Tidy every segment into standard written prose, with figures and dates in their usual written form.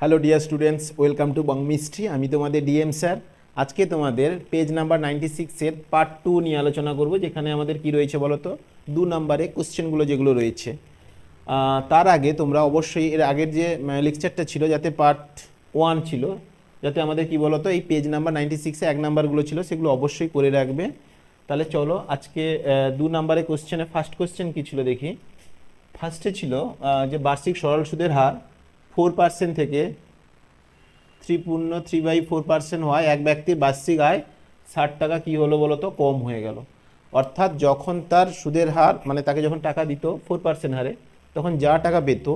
Hello dear students, welcome to Bongmistry. আমি তোমাদের DM sir. আজকে তোমাদের পেজ নাম্বার 96-এর পার্ট 2 নিয়ে আলোচনা করব, যেখানে আমাদের কি রয়েছে বলো তো, 2 নম্বরে কোশ্চেনগুলো যেগুলো রয়েছে। তার আগে তোমরা অবশ্যই এর আগের যে লেকচারটা ছিল, যাতে পার্ট 1 ছিল, যাতে আমাদের কি বলো তো এই পেজ নাম্বার 96-এ 1 নাম্বারগুলো ছিল, সেগুলো অবশ্যই করে রাখবে। তাহলে চলো আজকে 2 নম্বরে কোশ্চেনে ফার্স্ট কোশ্চেন কী ছিল দেখি। ফার্স্টে ছিল যে বার্ষিক সরল সুদের হার 4% থেকে 3/4% হয় এক ব্যক্তির বার্ষিক আয় 60 টাকা কি হলো বলো তো, কম হয়ে গেল। অর্থাৎ যখন তার সুদের হার, মানে তাকে যখন টাকা দিত 4% হারে, তখন যা টাকা পেত,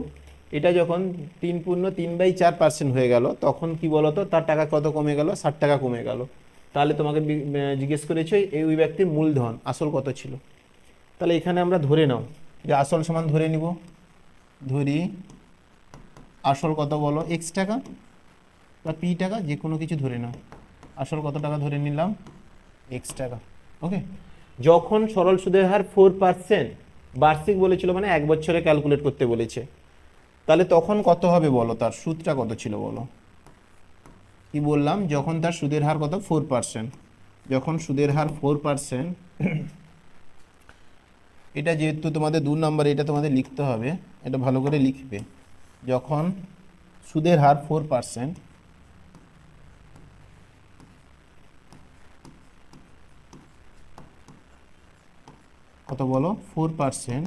এটা যখন 3/4% হয়ে গেল, তখন কি বলো তো তার টাকা কত কমে গেল, 60 টাকা কমে গেল। তাহলে তোমাকে জিজ্ঞেস করেছে এই ওই ব্যক্তির মূলধন আসল কত ছিল। তাহলে এখানে আমরা ধরে নাও যে আসল সমান ধরে নিব, ধরি আসল কত বলো, এক্স টাকা বা পি টাকা, যে কোনো কিছু ধরে নাও। আসল কত টাকা ধরে নিলাম, এক্স টাকা। ওকে, যখন সরল সুদের হার 4% বার্ষিক বলেছিল, মানে 1 বছরে ক্যালকুলেট করতে বলেছে, তাহলে তখন কত হবে বলো, তার সুদটা কত ছিল বলো। কি বললাম, যখন তার সুদের হার কত, 4%। যখন সুদের হার 4%, এটা যেহেতু তোমাদের 2 নম্বরে, এটা তোমাদের লিখতে হবে, এটা ভালো করে লিখবে। যখন সুদের হার 4%, কত বলো, 4%,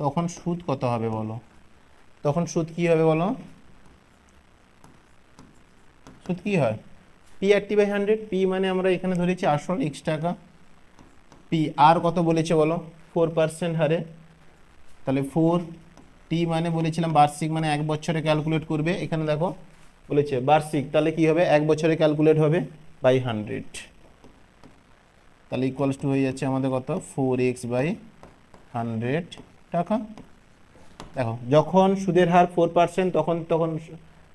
তখন সুদ কত হবে বলো। তখন সুদ কি হবে বলো, সুদ কি হয়, P/100। পি মানে আমরা এখানে ধরেছি আসল এক্স টাকা, পি আর কত বলেছে বলো, 4% হারে। তাহলে 4T মানে বলেছিলাম বার্ষিক, মানে 1 বছরে ক্যালকুলেট করবে। এখানে দেখো বলেছে বার্ষিক, তাহলে কি হবে, 1 বছরে ক্যালকুলেট হবে বাই 100। তাহলে ইকুয়ালস টু হয়ে যাচ্ছে আমাদের কত, 4x/100 টাকা। দেখো যখন সুদের হার 4%, তখন তখন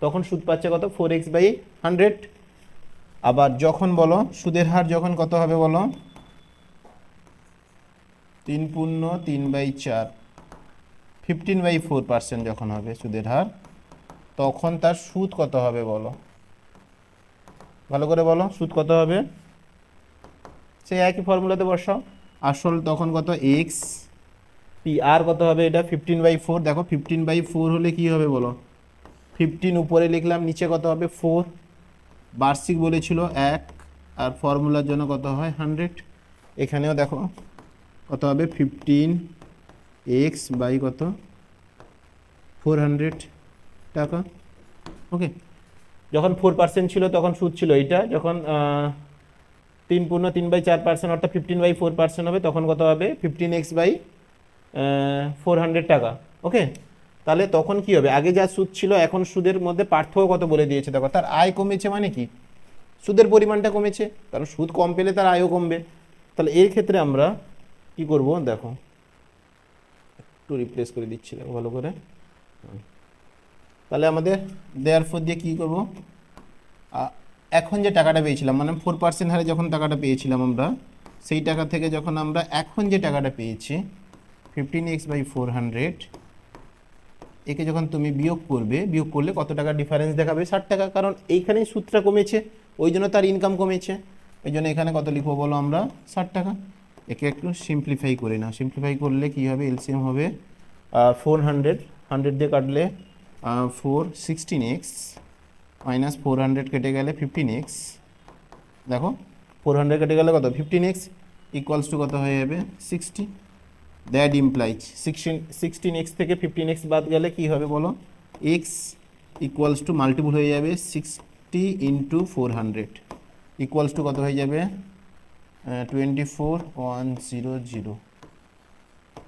তখন সুদ পাচ্ছে কত, 4x/100। আবার যখন বলো সুদের হার যখন কত হবে বলো, 3/4, 15/4% যখন হবে সুদের হার, তখন তার সুদ কত হবে বলো, ভালো করে বলো, সুদ কত হবে। সেই একই ফর্মুলাতে বসাও। আসল তখন কত, এক্স, পি আর কত হবে, এটা 15/4। দেখো 15/4 হলে কি হবে বলো, 15 উপরে লিখলাম, নিচে কত হবে 4। বার্ষিক বলেছিল 1, আর ফর্মুলার জন্য কত হয় 100। এখানেও দেখো কত হবে, 15x কত, 400 টাকা। ওকে, যখন 4% ছিল তখন সুদ ছিল এইটা, যখন 3/4% অর্থাৎ 15/4% হবে, তখন কত হবে, 15x/400 টাকা। ওকে, তাহলে তখন কি হবে, আগে যা সুদ ছিল এখন সুদের মধ্যে পার্থক্য কত বলে দিয়েছে। দেখো তার আয় কমেছে, মানে কি, সুদের পরিমাণটা কমেছে, কারণ সুদ কম পেলে তার আয়ও কমবে। তাহলে এর ক্ষেত্রে আমরা কি করব, দেখো একটু রিপ্লেস করে দিচ্ছি, দেখো ভালো করে। তাহলে আমাদের দেয়ারফর দিয়ে কী করব, এখন যে টাকাটা পেয়েছিলাম, মানে 4% হারে যখন টাকাটা পেয়েছিলাম আমরা, সেই টাকা থেকে যখন আমরা এখন যে টাকাটা পেয়েছি 15x/400, একে যখন তুমি বিয়োগ করবে, বিয়োগ করলে কত টাকা ডিফারেন্স দেখাবে, 60 টাকা। কারণ এইখানেই সুদটা কমেছে, ওই জন্য তার ইনকাম কমেছে, ওই জন্য এখানে কত লিখবো বলো আমরা, 60 টাকা। একে একটু সিম্পলিফাই করে নাও। সিম্পলিফাই করলে কি হবে, এলসিএম হবে 400, 100 দিয়ে কাটলে 4, 16x মাইনাস 400 কেটে গেলে 15x। দেখো 400 কেটে গেলে কত, 15x ইকুয়ালস টু কত হয়ে যাবে, 60। দ্যাট ইমপ্লাইজ 16x থেকে 15x বাদ গেলে কি হবে বলো, x ইকুয়ালস টু মাল্টিপুল হয়ে যাবে 60 × 400 ইকুয়ালস টু কত হয়ে যাবে, 24,100,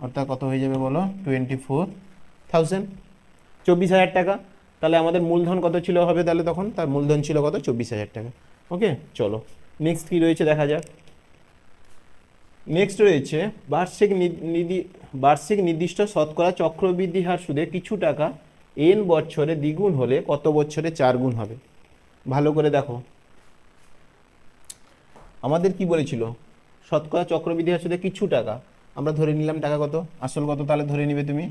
অর্থাৎ কত হয়ে যাবে বলো, 24,000, 24,000 টাকা। তাহলে আমাদের মূলধন কত ছিল হবে, তাহলে তখন তার মূলধন ছিল কত, 24,000 টাকা। ওকে, চলো নেক্সট কী রয়েছে দেখা যাক। নেক্সট রয়েছে বার্ষিক নির্দিষ্ট শতকরা চক্রবৃদ্ধি হার সুদে কিছু টাকা n বছরে দ্বিগুণ হলে কত বছরে 4 গুণ হবে। ভালো করে দেখো, আমাদের কি বলেছিল, শতকরা চক্রবৃদ্ধি হার সুদে কিছু টাকা, আমরা ধরে নিলাম টাকা কত, আসল কত, তাহলে ধরে নিবে তুমি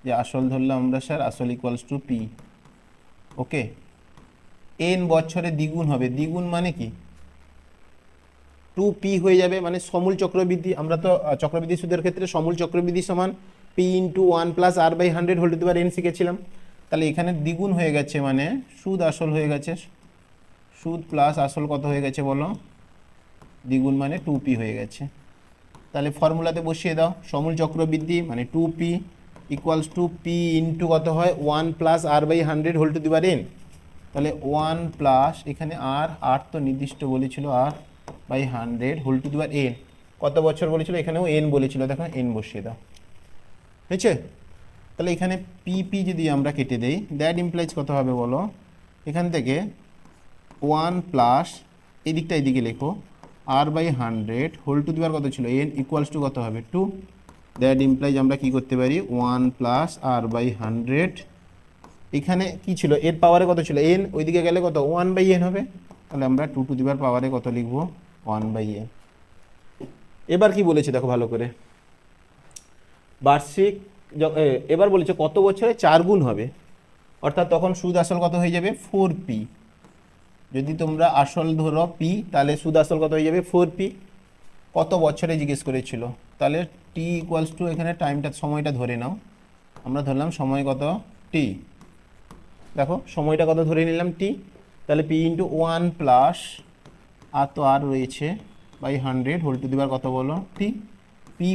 যে আসল ধরলাম আমরা স্যার, আসল equals to P. Okay, N বছরে দ্বিগুণ হবে, দ্বিগুণ মানে কি 2p হয়ে যাবে, মানে সমূল চক্রবৃদ্ধি। আমরা তো চক্রবৃদ্ধি সুদের ক্ষেত্রে সমূল চক্রবৃদ্ধি সমান p into 1 plus r by 100 whole to the power n শিখেছিলাম। তাহলে এখানে দ্বিগুণ হয়ে গেছে, মানে সুদ আসল হয়ে গেছে, সুদ প্লাস আসল কত হয়ে গেছে বলো, দ্বিগুণ মানে 2p হয়ে গেছে। তাহলে ফর্মুলাতে বসিয়ে দাও, সমূল চক্রবৃদ্ধি মানে 2p equals to p into কত হয় 1 plus r by 100 whole to the power n। তাহলে 1 প্লাস এখানে r তো নির্দিষ্ট বলেছিল r by 100 whole to the power n, কত বছর বলেছিল, এখানেও n বলেছিল, দেখো n বসিয়ে দাও, হয়েছে। তাহলে এখানে p যদি আমরা কেটে দেই, দ্যাট ইমপ্লাইজ কত হবে বলো, এখান থেকে 1 প্লাস এই দিকটা এইদিকে লেখো r by 100 whole to the power কত ছিল n ইকুয়ালস টু কত হবে 2, দ্যাট ইমপ্লাইজ আমরা কি করতে পারি 1 প্লাস r বাই 100, এখানে কি ছিল এর পাওয়ারে কত ছিল n, ওইদিকে গেলে কত 1 বাই n হবে, তাহলে আমরা 2 টু দি পাওয়ার পাওয়ারে কত লিখবো 1 বাই n। এবার কি বলেছে দেখো ভালো করে, বার্ষিক এবার বলেছে কত বছরে 4 গুণ হবে, অর্থাৎ তখন সুদ আসল কত হয়ে যাবে 4p। যদি তোমরা আসল ধরো p, তাহলে সুদ আসল কত হয়ে যাবে 4p। কত বছরে জিজ্ঞেস করেছিল, তাহলে t ইকুয়ালস টু এখানে টাইমটা সময়টা ধরে নাও, আমরা ধরলাম সময় কত t, দেখো সময়টা কত ধরে নিলাম t, তাহলে p ইন্টু 1 প্লাস আর তো আর রয়েছে by 100 whole to the power কত বলো t,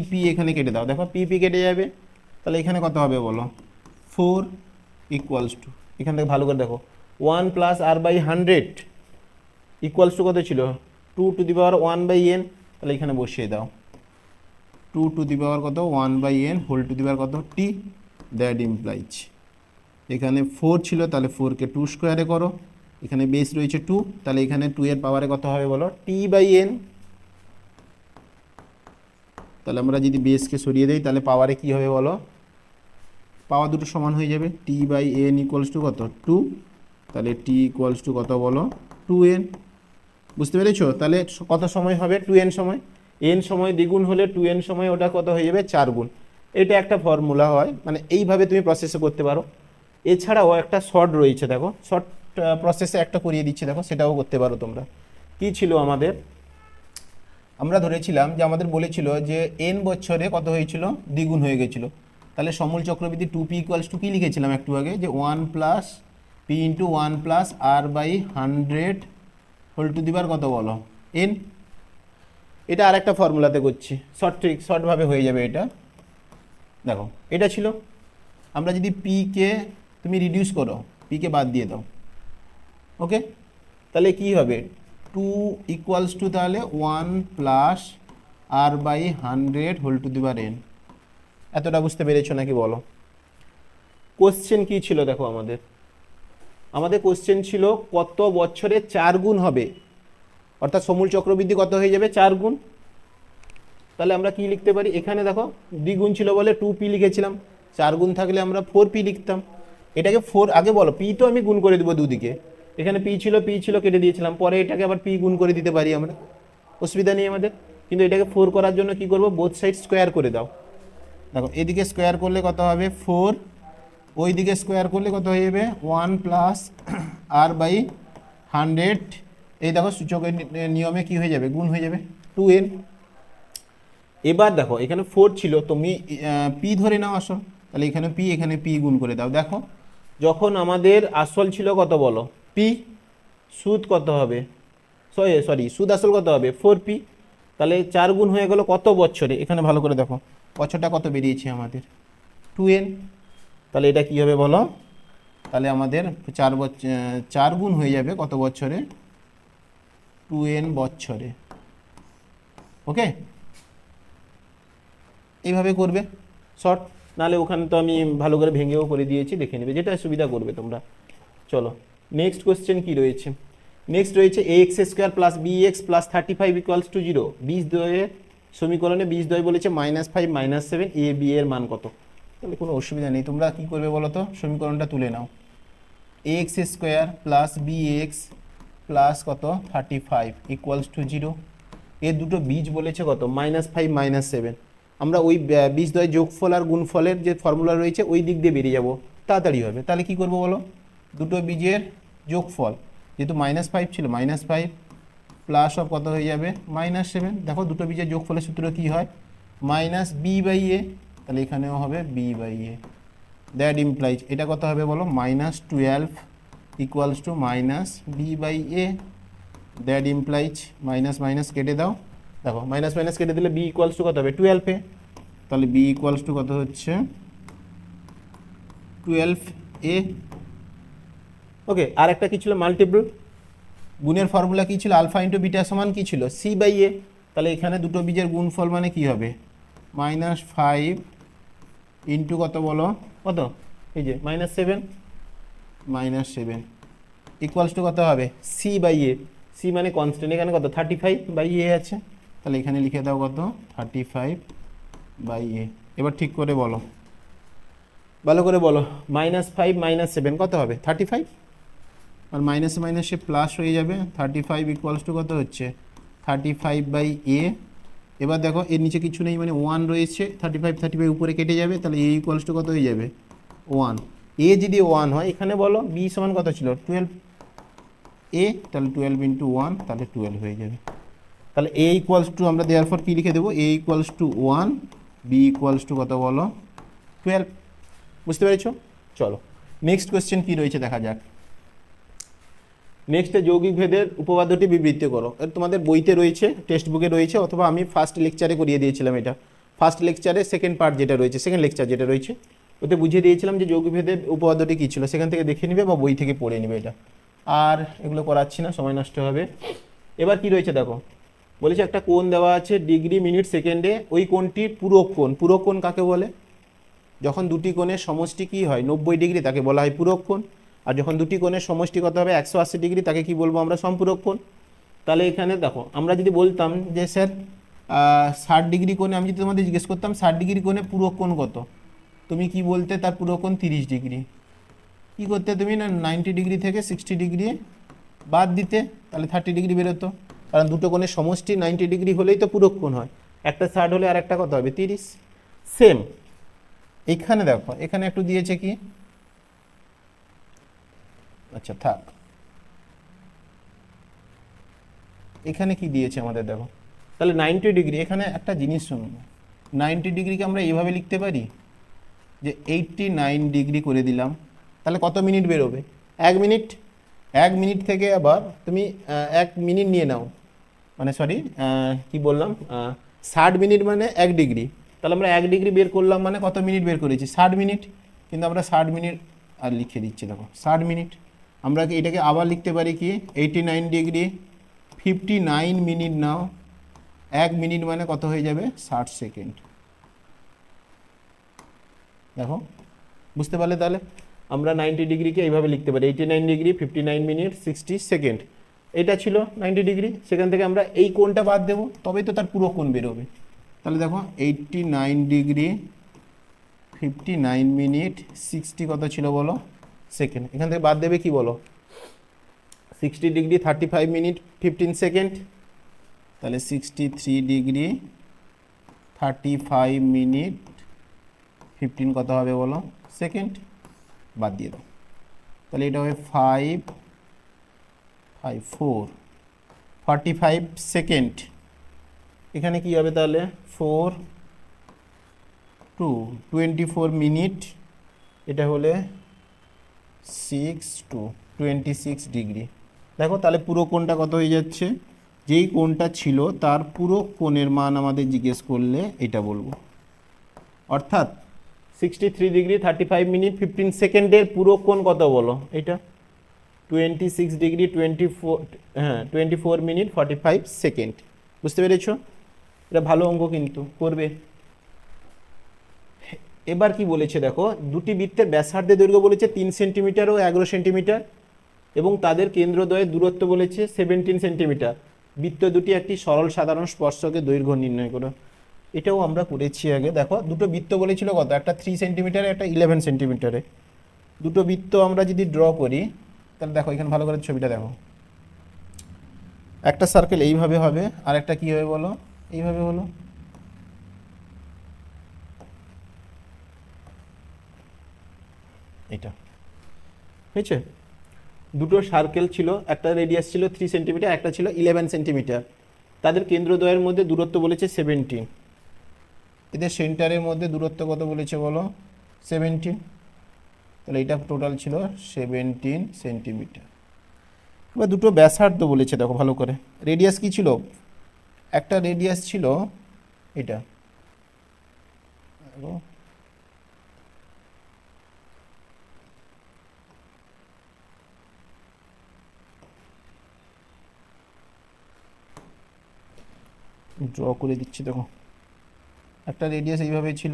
p এখানে কেটে দাও, দেখো p কেটে যাবে, তাহলে এখানে কত হবে বলো 4 ইকুয়ালস টু, এখান থেকে ভালো করে দেখো 1 plus r by 100 equals to কত ছিল 2 to the power 1 by n, তাহলে এখানে বসিয়ে দাও 2 টু দি পাওয়ার কত 1 by n whole to the power কত t, দ্যাট ইমপ্লাইজ এখানে 4 ছিল, তাহলে 4কে 2 স্কোয়ারে করো, এখানে বেস রয়েছে 2, তাহলে এখানে 2 এর পাওয়ারে কত হবে বলো t বাই n। তাহলে আমরা যদি বেসকে সরিয়ে দেই তাহলে পাওয়ারে কি হবে বলো, পাওয়ার দুটো সমান হয়ে যাবে, t by n equals to কত 2, তাহলে t ইকুয়ালস টু কত বলো 2n। বুঝতে পেরেছো, তাহলে কত সময় হবে 2n সময়, n সময় দ্বিগুণ হলে 2n সময় ওটা কত হয়ে যাবে 4 গুণ। এটা একটা ফর্মুলা হয়, মানে এইভাবে তুমি প্রসেসে করতে পারো। এছাড়াও একটা শর্ট রয়েছে, দেখো শর্ট প্রসেসে একটা করিয়ে দিচ্ছি, দেখো সেটাও করতে পারো তোমরা। কি ছিল আমাদের, আমরা ধরেছিলাম যে আমাদের বলেছিল যে n বছরে কত হয়েছিল দ্বিগুণ হয়ে গেছিল, তাহলে সমূল চক্রবৃদ্ধি 2p ইকুয়ালস টু কি লিখেছিলাম একটু আগে, যে 1 plus p into 1 plus r by 100 whole to the power কত বলো n। এটা আর একটা ফর্মুলাতে করছি, শর্টভাবে হয়ে যাবে এটা। দেখো এটা ছিল, আমরা যদি p কে তুমি রিডিউস করো, p কে বাদ দিয়ে দাও, ওকে, তাহলে কি হবে 2 ইকুয়ালস টু তাহলে 1 plus r by 100 whole to the power n। এতটা বুঝতে পেরেছো নাকি বলো। কোশ্চেন কি ছিল দেখো, আমাদের কোশ্চেন ছিল কত বছরে 4 গুণ হবে, অর্থাৎ সমূল চক্রবৃদ্ধি কত হয়ে যাবে 4 গুণ। তাহলে আমরা কি লিখতে পারি, এখানে দেখো দ্বিগুণ ছিল বলে 2p লিখেছিলাম, 4 গুণ থাকলে আমরা 4p লিখতাম। এটাকে 4 আগে বলো, p তো আমি গুণ করে দেবো দুদিকে, এখানে p ছিল কেটে দিয়েছিলাম, পরে এটাকে আবার p গুণ করে দিতে পারি আমরা, অসুবিধা নেই আমাদের। কিন্তু এটাকে 4 করার জন্য কি করব, বোথ সাইড স্কোয়ার করে দাও। দেখো এদিকে স্কোয়ার করলে কত হবে 4, ওই দিকে স্কোয়ার করলে কত হয়ে যাবে 1 প্লাস r বাই 100, এই দেখো সূচকের নিয়মে কি হয়ে যাবে গুণ হয়ে যাবে 2n। এবার দেখো এখানে 4 ছিল, তুমি p ধরে নাও আসল, তাহলে এখানে p গুণ করে দাও। দেখো যখন আমাদের আসল ছিল কত বলো p, সুদ কত হবে সুদ আসল কত হবে 4p, তাহলে 4 গুণ হয়ে গেল কত বছরে, এখানে ভালো করে দেখো বছরটা কত বেরিয়েছে আমাদের 2n, তাহলে এটা কি হবে বলো, তাহলে আমাদের 4 গুণ হয়ে যাবে কত বছরে 2n বছরে, ওকে। এইভাবে করবে শর্ট, নাহলে ওখানে তো আমি ভালো করে ভেঙেও করে দিয়েছি, দেখে নেবে যেটা সুবিধা করবে তোমরা। চলো নেক্সট কোশ্চেন কি রয়েছে, নেক্সট রয়েছে ax square plus bx plus 35 equals to 0, বীজদ্বয়ের সমীকরণে বীজদ্বয় বলেছে -5 -7, a b এর মান কত। তাহলে কোনো অসুবিধা নেই, তোমরা কি করবে বলো তো, সমীকরণটা তুলে নাও, ax square plus bx plus কত 35 ইকুয়ালস টু 0, এর দুটো বীজ বলেছে কত -5 -7। আমরা ওই বীজদ্বয় যোগফল আর গুণফলের যে ফর্মুলা রয়েছে ওই দিক দিয়ে বেরিয়ে যাব, তাড়াতাড়ি হবে। তাহলে কি করব বলো, দুটো বীজের যোগফল, 35 + 35 = 100, যেহেতু -5 ছিল, -5 প্লাস অফ কত হয়ে যাবে -7। দেখো দুটো বীজের যোগফলের সূত্র কি হয়, -b/a, তাহলে এখানেও হবে b/a। দ্যাট ইমপ্লাইজ এটা কত হবে বলো, -12 equals to -b/a। That implies minus minus কেটে দাও, দেখো মাইনাস মাইনাস কেটে দিলে b ইকুয়ালস টু কত হবে 12a, তাহলে b ইকুয়ালস টু কত হচ্ছে 12a। ওকে, আর একটা কি ছিল মাল্টিপল, গুণের ফর্মুলা কি ছিল, আলফা ইন্টু বিটা সমান কি ছিল c/a। তাহলে এখানে দুটো বীজের গুণফল মানে কি হবে, -5 ইন্টু কত বলো, কত, এই যে -7 ইকুয়ালস টু কত হবে c/a। c মানে কনস্ট্যান্ট, এখানে কত 35/a আছে, তাহলে এখানে লিখে দাও কত 35/a। এবার ঠিক করে বলো, ভালো করে বলো, -5 -7 কত হবে 35, আর মাইনাসে মাইনাসে প্লাস হয়ে যাবে, 35 ইকুয়ালস টু কত হচ্ছে 35/a। এবার দেখো এর নিচে কিছু নেই মানে 1 রয়েছে, 35 উপরে কেটে যাবে, তাহলে a ইকুয়ালস টু কত হয়ে যাবে 1। a যদি 1 হয় এখানে বলো b সমান কত ছিল 12a, তাহলে 12 ইন্টু 1 তাহলে 12 হয়ে যাবে। তাহলে a ইকুয়ালস টু আমরা দেওয়ার পর কী লিখে দেবো, a equals to 1, b equals to কত বলো 12। বুঝতে পেরেছো? চলো নেক্সট কোয়েশ্চেন কী রয়েছে দেখা যাক। নেক্সটে যৌগিক ভেদের উপপাদ্যটি বিবৃত করো। তোমাদের বইতে রয়েছে, টেক্সট বুকে রয়েছে, অথবা আমি ফার্স্ট লেকচারে করিয়ে দিয়েছিলাম। এটা ফার্স্ট লেকচারে সেকেন্ড পার্ট যেটা রয়েছে, সেকেন্ড লেকচার যেটা রয়েছে, ওতে বুঝিয়ে দিয়েছিলাম যে যৌগিক ভেদের উপপাদ্যটি কী ছিল, সেখান থেকে দেখে নিবে বা বই থেকে পড়ে নিবে। এটা আর এগুলো করাচ্ছি না, সময় নষ্ট হবে। এবার কি রয়েছে দেখো, বলেছে একটা কোণ দেওয়া আছে ডিগ্রি মিনিট সেকেন্ডে, ওই কোণটি পূরক কোণ। পূরক কোণ কাকে বলে, যখন দুটি কোণের সমষ্টি কি হয় 90 ডিগ্রি তাকে বলা হয় পূরক কোণ। আর যখন দুটি কোণের সমষ্টি কত হবে 180 ডিগ্রি তাকে কি বলবো আমরা, সম্পূরক কোণ। তাহলে এখানে দেখো আমরা যদি বলতাম যে স্যার 60 ডিগ্রি কোণে, আমি যদি তোমাদের জিজ্ঞেস করতাম 60 ডিগ্রি কোণে পূরক কোণ কত, তুমি কি বলতে তার পূরক কোণ 30 ডিগ্রি। কী করতে তুমি না 90 ডিগ্রি থেকে 60 ডিগ্রি বাদ দিতে, তাহলে 30 ডিগ্রি বেরোতো। কারণ দুটো কোণের সমষ্টি 90 ডিগ্রি হলেই তো পূরক কোণ হয়, একটা 60 হলে আর একটা কত হবে 30। সেম এখানে দেখো, এখানে একটু দিয়েছে কি, আচ্ছা থাক, এখানে কি দিয়েছে আমাদের দেখো, তাহলে 90 ডিগ্রি, এখানে একটা জিনিস শুনুন, 90 ডিগ্রিকে আমরা এইভাবে লিখতে পারি যে 89 ডিগ্রি করে দিলাম, তাহলে কত মিনিট বেরোবে 1 মিনিট। 1 মিনিট থেকে আবার তুমি 1 মিনিট নিয়ে নাও, মানে সরি কি বললাম 60 মিনিট মানে 1 ডিগ্রি, তাহলে আমরা 1 ডিগ্রি বের করলাম মানে কত মিনিট বের করেছি 60 মিনিট। কিন্তু আমরা 60 মিনিট আর লিখে দিচ্ছি দেখো 60 মিনিট, আমরা কি এটাকে আবার লিখতে পারি কি 89 ডিগ্রি 59 মিনিট নাও, 1 মিনিট মানে কত হয়ে যাবে 60 সেকেন্ড। দেখো বুঝতে পারলে, তাহলে আমরা 90 ডিগ্রিকে এইভাবে লিখতে পারি 89 ডিগ্রি 59 মিনিট 60 সেকেন্ড। এটা ছিল 90 ডিগ্রি, সেখান থেকে আমরা এই কোণটা বাদ দেবো, তবেই তো তার পুরো কোণ বেরোবে। তাহলে দেখো 89 ডিগ্রি 59 মিনিট 60 কত ছিল বলো সেকেন্ড, এখান থেকে বাদ দেবে কি বলো 60 ডিগ্রি 35 মিনিট 15 সেকেন্ড, তাহলে 63 ডিগ্রি 35 মিনিট 15 কত হবে বলো সেকেন্ড, বাদ দিয়ে দাও। তাহলে এটা হবে 45 সেকেন্ড। এখানে কি হবে তাহলে 4 2 24 মিনিট, এটা হলে 6 2 26 ডিগ্রি। দেখো তাহলে পুরো কোণটা কত হয়ে যাচ্ছে, যেই কোণটা ছিল তার পুরো কোণের মান আমাদের জিজ্ঞেস করলে এটা বলবো। অর্থাৎ 63 ডিগ্রি 35 মিনিট 15 সেকেন্ডের পুরো কোণ কত বলো, এটা 26 ডিগ্রি 24 মিনিট 45 সেকেন্ড। বুঝতে পেরেছো? এটা ভালো অঙ্ক কিন্তু করবে। এবার কি বলেছে দেখো, দুটি বৃত্তের ব্যাসার্ধের দৈর্ঘ্য বলেছে 3 সেন্টিমিটার ও 11 সেন্টিমিটার, এবং তাদের কেন্দ্রদ্বয়ের দূরত্ব বলেছে 17 সেন্টিমিটার। বৃত্ত দুটি একটি সরল সাধারণ স্পর্শকের দৈর্ঘ্য নির্ণয় করো। এটাও আমরা করেছি আগে। দেখো দুটো বৃত্ত বলেছিল কত, একটা 3 সেন্টিমিটারে, একটা 11 সেন্টিমিটারে। দুটো বৃত্ত আমরা যদি ড্র করি, তাহলে দেখো এখানে ভালো করে ছবিটা দেখো, একটা সার্কেল এইভাবে হবে, আর একটা কী হবে বলো, এইভাবে হলো। এটা হয়েছে, দুটো সার্কেল ছিল, একটা রেডিয়াস ছিল 3 সেন্টিমিটার, একটা ছিল 11 সেন্টিমিটার। তাদের কেন্দ্রদ্বয়ের মধ্যে দূরত্ব বলেছে 17। এদের সেন্টারের মধ্যে দূরত্ব কত বলেছে বলো? 17। তাহলে এটা টোটাল ছিল 17 সেন্টিমিটার। এবার দুটো ব্যাসার্ধ বলেছে, দেখো ভালো করে। রেডিয়াস কি ছিল? একটা রেডিয়াস ছিল এটা, ড্র করে দিচ্ছি, দেখো একটা রেডিয়াস এইভাবে ছিল,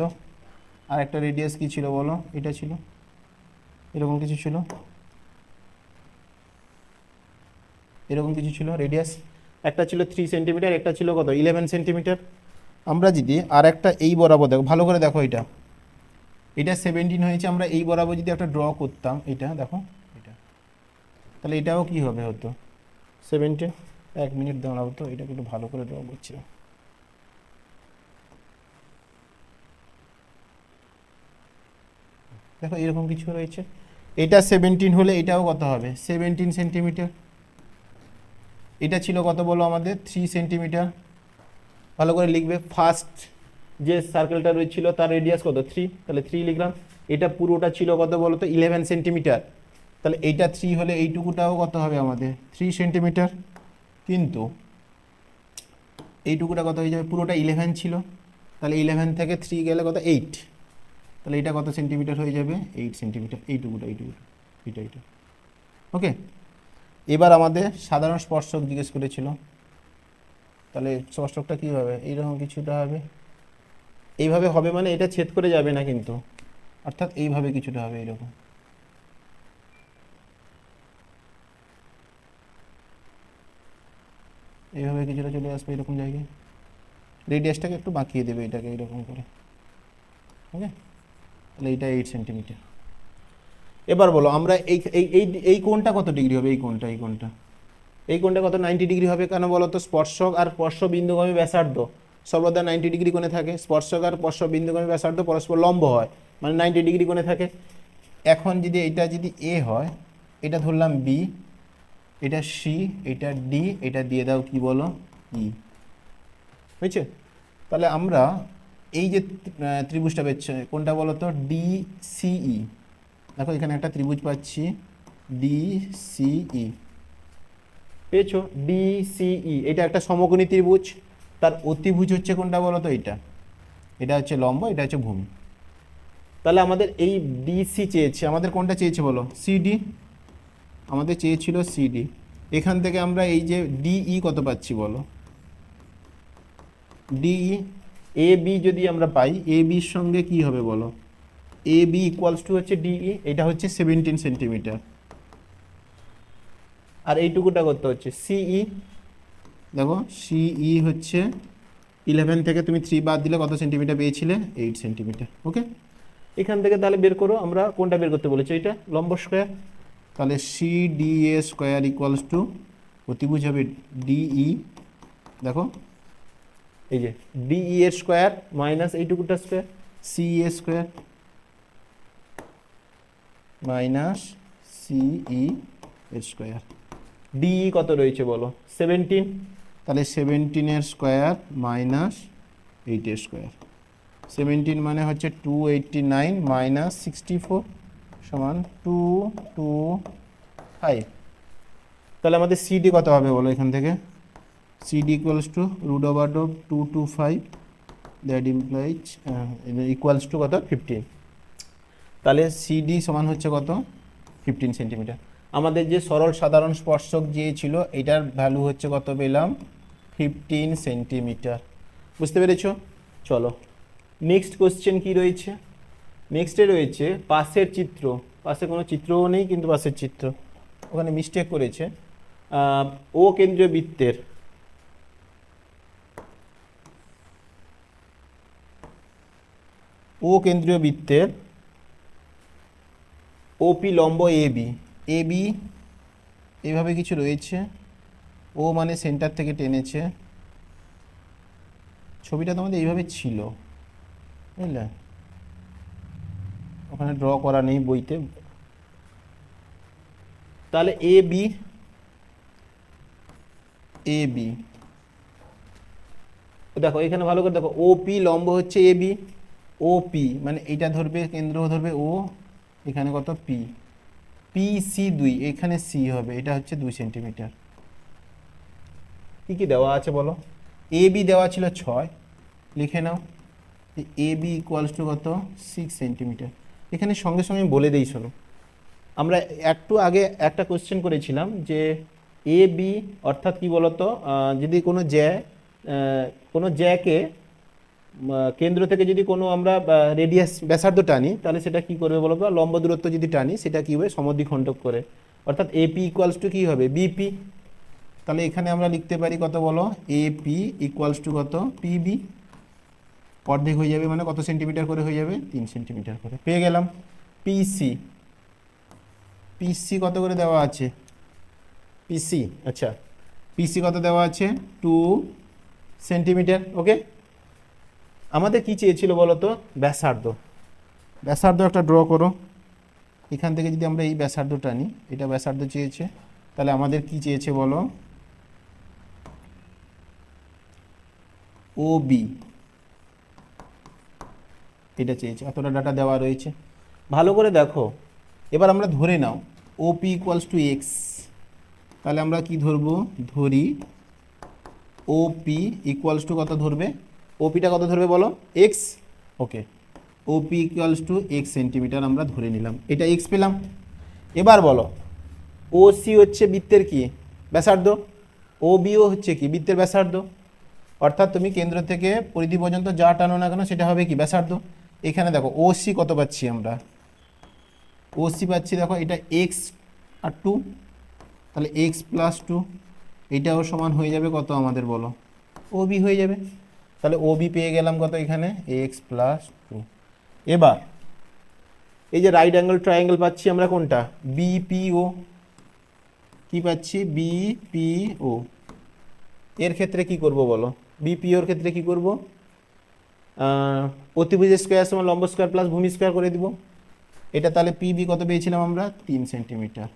আর একটা রেডিয়াস কি ছিল বলো? এটা ছিল, এরকম কিছু ছিল, এরকম কিছু ছিল রেডিয়াস। একটা ছিল 3 সেন্টিমিটার, একটা ছিল কত? 11 সেন্টিমিটার। আমরা যদি আর একটা এই বরাবর, দেখো ভালো করে দেখো, এটা 17 হয়েছে, আমরা এই বরাবর যদি একটা ড্র করতাম, এটা দেখো এটা, তাহলে এটাও কি হবে হতো 17। 1 মিনিট দাঁড়াও তো, এটাকে একটু ভালো করে ড্র করছি। দেখো এরকম কিছু রয়েছে, এটা 17 হলে এটাও কত হবে? 17 সেন্টিমিটার। এটা ছিল কত বলো আমাদের? 3 সেন্টিমিটার। ভালো করে লিখবে, ফার্স্ট যে সার্কেলটা রয়েছিল তার রেডিয়াস কত? 3, তাহলে 3 লিখলাম। এটা পুরোটা ছিল কত বলো তো? 11 সেন্টিমিটার। তাহলে এইটা 3 হলে এইটুকুটাও কত হবে আমাদের? 3 সেন্টিমিটার। কিন্তু এইটুকুটা কত হয়ে যাবে? পুরোটা 11 ছিল, তাহলে 11 থেকে 3 গেলে কত? 8। তাহলে এটা কত সেন্টিমিটার হয়ে যাবে? 8 সেন্টিমিটার। এইটুকুটা, এটা। ওকে, এবার আমাদের সাধারণ স্পর্শক জিজ্ঞেস করেছিল, তাহলে স্পর্শকটা কী হবে? এইরকম কিছুটা হবে, এইভাবে হবে, মানে এটা ছেদ করে যাবে না কিন্তু, অর্থাৎ এইভাবে কিছুটা হবে, এইরকম। এইভাবে কিছুটা চলে আসবে এরকম জায়গায়, রেডিয়াসটাকে একটু বাঁকিয়ে দেবে এটাকে এরকম করে। ওকে, তাহলে এইটা 8 সেন্টিমিটার। এবার বলো আমরা এই এই এই এই কোণটা কত ডিগ্রি হবে? এই কোণটা কত? 90 ডিগ্রি হবে। কেন বলো তো? স্পর্শক আর স্পর্শবিন্দুগামী ব্যাসার্ধ সর্বদা 90 ডিগ্রি কোণে থাকে। স্পর্শক আর স্পর্শবিন্দুগামী ব্যাসার্ধ পরস্পর লম্ব হয়, মানে 90 ডিগ্রি কোণে থাকে। এখন যদি এটা যদি এ হয়, এটা ধরলাম বি, এটা সি, এটা ডি, এটা দিয়ে দাও কি বলো? ই। বুঝছে? তাহলে আমরা এই যে ত্রিভুজটা পেয়েছে কোনটা বলো তো? ডিসিই। দেখো এখানে একটা ত্রিভুজ পাচ্ছি ডিসিই, পেয়েছো? ডিসিই, এটা একটা সমকোণী ত্রিভুজ। তার অতিভুজ হচ্ছে কোনটা বলো তো? এটা হচ্ছে লম্ব, এটা হচ্ছে ভূমি। তাহলে আমাদের এই ডিসি চেয়েছে, আমাদের কোনটা চেয়েছে বলো? সিডি, আমাদের চেয়েছিল সিডি। এখান থেকে আমরা এই যে ডিই কত পাচ্ছি বলো? ডিই এ বি যদি আমরা পাই, এ বির সঙ্গে কি হবে বলো? এ বি ইকুয়ালস টু হচ্ছে ডিই, এটা হচ্ছে 17 সেন্টিমিটার। আর এইটুকুটা করতে হচ্ছে সিই। দেখো সিই হচ্ছে 11 থেকে তুমি 3 বাদ দিলে কত সেন্টিমিটার পেয়েছিলে? 8 সেন্টিমিটার। ওকে, এখান থেকে তাহলে বের করো, আমরা কোনটা বের করতে বলেছি? এটা লম্ব স্কোয়ার। তাহলে C D A square equals to অতিভুজ হবে ডিই। দেখো এই যে ডিই এর স্কোয়ার মাইনাস এইটুকুটা square, C A square minus CE এর স্কোয়ার। ডিই কত রয়েছে বলো? 17। তাহলে 17 এর স্কোয়ার মাইনাস 8 এর স্কোয়ার। 17 মানে হচ্ছে 289 মাইনাস 64 সমান 225। তাহলে আমাদের সিডি কত হবে বলো এখান থেকে? CD equals to root over 225, that implies equals to কত? 15। তাহলে সিডি সমান হচ্ছে কত? 15 সেন্টিমিটার। আমাদের যে সরল সাধারণ স্পর্শক যে ছিল, এটার ভ্যালু হচ্ছে কত পেলাম? 15 সেন্টিমিটার। বুঝতে পেরেছো? চলো নেক্সট কোশ্চেন কি রয়েছে? নেক্সটে রয়েছে পাশের চিত্র। পাশে কোনো চিত্রও নেই, কিন্তু পাশের চিত্র, ওখানে মিস্টেক করেছে। ও কেন্দ্রীয় বৃত্তের ওপি লম্ব এ বি এইভাবে কিছু রয়েছে। ও মানে সেন্টার থেকে টেনেছে। ছবিটা তোমাদের এইভাবে ছিল, বুঝলে? ওখানে ড্র করা নেই বইতে। তাহলে এ বি দেখো এখানে ভালো করে দেখো, ওপি লম্ব হচ্ছে এ বি, ওপি মানে এটা ধরবে, কেন্দ্র ধরবে ও, এখানে কত পি, পি সি 2, এখানে সি হবে, এটা হচ্ছে 2 সেন্টিমিটার। কি কি দেওয়া আছে বলো? এ বি দেওয়া ছিল 6, লিখে নাও এ বি ইকুয়ালস টু কত 6 সেন্টিমিটার। এখানে সঙ্গে সঙ্গে বলে দিই, শোনো, আমরা একটু আগে একটা কোশ্চেন করেছিলাম যে এ বি অর্থাৎ কি বলতো, যদি কোনো জ্যাকে কেন্দ্র থেকে যদি কোনো আমরা রেডিয়াস ব্যাসার্ধ টানি, তাহলে সেটা কি করবে বলো তো, লম্ব দূরত্ব যদি টানি সেটা কি হবে, সমদ্বিখণ্ডক করে, অর্থাৎ এপি ইকুয়ালস টু কি হবে, বিপি। তাহলে এখানে আমরা লিখতে পারি কত বলো, এপি ইকুয়ালস টু কত পিবি, অর্ধেক হয়ে যাবে মানে কত সেন্টিমিটার করে হয়ে যাবে, 3 সেন্টিমিটার করে। পেয়ে গেলাম পিসি, পিসি কত করে দেওয়া আছে, পিসি আচ্ছা, পিসি কত দেওয়া আছে 2 সেন্টিমিটার। ওকে, আমাদের কি চেয়েছিল বলো তো, ব্যাসার্ধ। ব্যাসার্ধ একটা ড্র করো, এখান থেকে যদি আমরা এই ব্যাসার্ধ টানি, এটা ব্যাসার্ধ চেয়েছে, তাহলে আমাদের কি চেয়েছে বলো, ও বি, এটা চেয়েছে, এতটা ডাটা দেওয়া রয়েছে। ভালো করে দেখো, এবার আমরা ধরে নাও ওপি ইকুয়ালস টু এক্স, তাহলে আমরা কি ধরবো, ধরি ওপি ইকুয়ালস টু কত ধরবে, ওপিটা কত ধরবে বলো, x. Okay, OP equals to x centimetre আমরা ধরে নিলাম, এটা এক্স পেলাম। এবার বলো ও সি হচ্ছে বৃত্তের কি, ব্যাসার্ধ, ও বিও হচ্ছে কি বৃত্তের ব্যাসার্ধ, অর্থাৎ তুমি কেন্দ্র থেকে পরিধি পর্যন্ত যা টানো না কেন সেটা হবে কি ব্যাসার্ধ। এখানে দেখো ও সি কত পাচ্ছি আমরা, ও সি পাচ্ছি দেখো, এটা এক্স আর 2, তাহলে এক্স প্লাস 2, এইটাও সমান হয়ে যাবে কত আমাদের বলো, ও বি হয়ে যাবে। তাহলে ও বি পেয়ে গেলাম কত এখানে, এক্স প্লাস 2। এবার এই যে রাইট অ্যাঙ্গেল ট্রায়াঙ্গেল পাচ্ছি আমরা কোনটা, বিপিও, কি পাচ্ছি বিপিও, এর ক্ষেত্রে কি করব বলো, বিপিওর ক্ষেত্রে কি করব, অতিভুজ স্কোয়ার সমান লম্ব স্কোয়ার প্লাস ভূমি স্কোয়ার করে দিব। এটা তাহলে পিবি কত পেয়েছিলাম আমরা, 3 সেন্টিমিটার।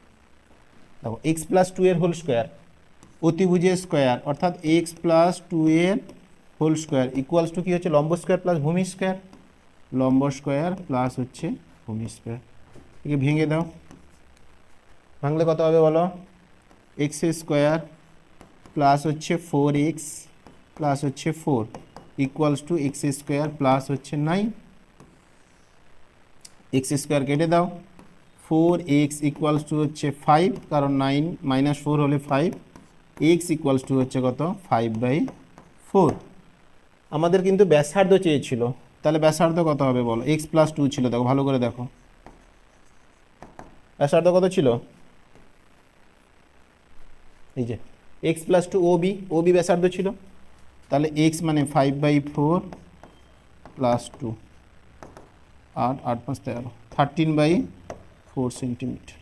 দেখো এক্স প্লাস 2 এর হোল স্কোয়ার, অতিভুজের স্কোয়ার অর্থাৎ এক্স প্লাস 2 এর হোল স্কোয়ার ইকুয়ালস টু কি হচ্ছে, লম্ব স্কোয়ার প্লাস ভূমি স্কোয়ার, লম্ব স্কোয়ার প্লাস হচ্ছে ভূমি স্কোয়ার। একে ভেঙে দাও, ভাঙলে কত হবে বলো, এক্স স্কোয়ার প্লাস হচ্ছে 4x প্লাস হচ্ছে 4 equals to x square plus হচ্ছে 9, এক্স স্কোয়ার কেটে দাও, 4x ইকুয়ালস টু হচ্ছে 5, কারণ 9 মাইনাস 4 হলে 5, x ইকুয়ালস টু হচ্ছে কত 5/4। আমাদের কিন্তু ব্যাসার্ধ চেয়েছিল, তাহলে ব্যাসার্ধ কত হবে বলো, x প্লাস 2 ছিল, দেখো ভালো করে দেখো ব্যাসার্ধ কত ছিল, এই যে x প্লাস 2 ওবি ব্যাসার্ধ ছিল, তাহলে x মানে 5/4 প্লাস 2, 8 8 5 13, 13/4 সেন্টিমিটার,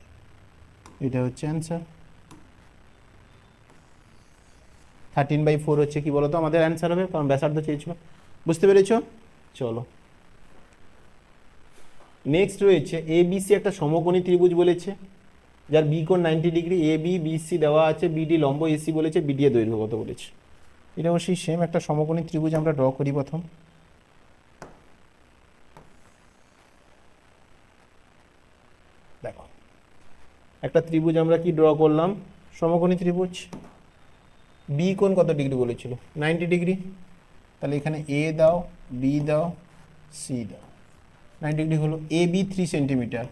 এটা হচ্ছে অ্যান্সার। 13/4 হচ্ছে কি বলতো আমাদের অ্যান্সার হবে, কারণ ব্যাসার্ধ চেয়েছিল। বুঝতে পেরেছো? চলো নেক্সট রয়েছে এবিসি, একটা সমকোণী ত্রিভুজ বলেছে, যার বি কোণ 90 ডিগ্রি, এ বি বিসি দেওয়া আছে, বিডি লম্ব এসি বলেছে, বিডি এর দৈর্ঘ্য কত বলেছে। এটা অবশ্যই সেম একটা সমকোণী ত্রিভুজ আমরা ড্র করি প্রথম। দেখো একটা ত্রিভুজ আমরা কি ড্র করলাম, সমকোণী ত্রিভুজ। বি কোণ কত ডিগ্রি বলেছিল, 90 ডিগ্রি, তাহলে এখানে এ দাও, বি দাও, সি দাও, 90 ডিগ্রি হলো। এ বি 3 সেন্টিমিটার,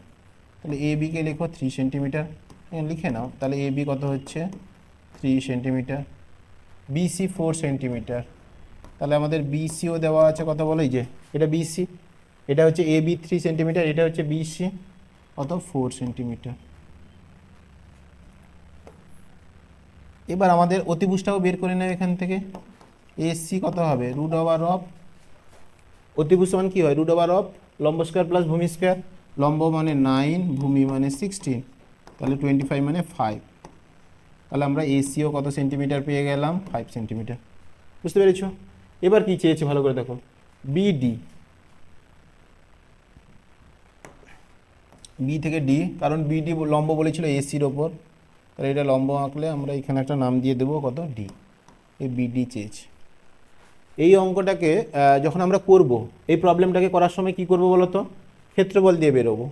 তাহলে এ বিকে লেখো 3 সেন্টিমিটার, লিখে নাও, তাহলে এ বি কত হচ্ছে 3 সেন্টিমিটার, বিসি 4 সেন্টিমিটার, তাহলে আমাদের বিসিও দেওয়া আছে কত বলো, এই যে এটা বিসি, এটা হচ্ছে এ বি 3 সেন্টিমিটার, এটা হচ্ছে বিসি কত 4 সেন্টিমিটার। এবার আমাদের অতিভুজটাও বের করে নেব এখান থেকে, এসি কত হবে রুট ওভার অফ, অতিভুজ সমান কি হয় রুট ওভার অফ লম্ব স্কোয়ার প্লাস ভূমি স্কোয়ার, লম্ব মানে 9, ভূমি মানে 16, তাহলে 25 মানে 5, তাহলে আমরা এসিও কত সেন্টিমিটার পেয়ে গেলাম 5 সেন্টিমিটার। বুঝতে পেরেছো? এবার কি চেয়েছে ভালো করে দেখো, বিডি, বি থেকে ডি, কারণ বিডি লম্ব বলেছিল এসির ওপর, তাহলে এটা লম্ব আঁকলে আমরা এখানে একটা নাম দিয়ে দেবো কত, ডি। এই বিডি চেয়েছে। এই অঙ্কটাকে যখন আমরা করব, এই প্রবলেমটাকে করার সময় কি করব বলো তো, ক্ষেত্রফল দিয়ে বেরোবো।